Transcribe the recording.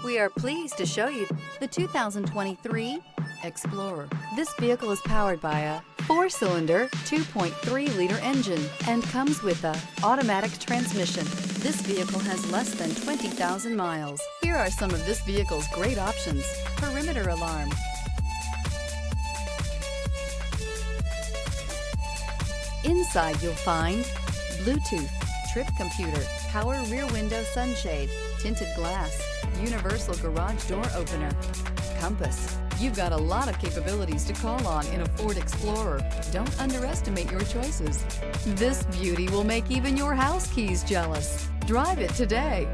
We are pleased to show you the 2023 Explorer. This vehicle is powered by a 4-cylinder, 2.3-liter engine and comes with a automatic transmission. This vehicle has less than 20,000 miles. Here are some of this vehicle's great options: perimeter alarm, inside you'll find Bluetooth, trip computer, power rear window sunshade, tinted glass, universal garage door opener, compass. You've got a lot of capabilities to call on in a Ford Explorer. Don't underestimate your choices. This beauty will make even your house keys jealous. Drive it today.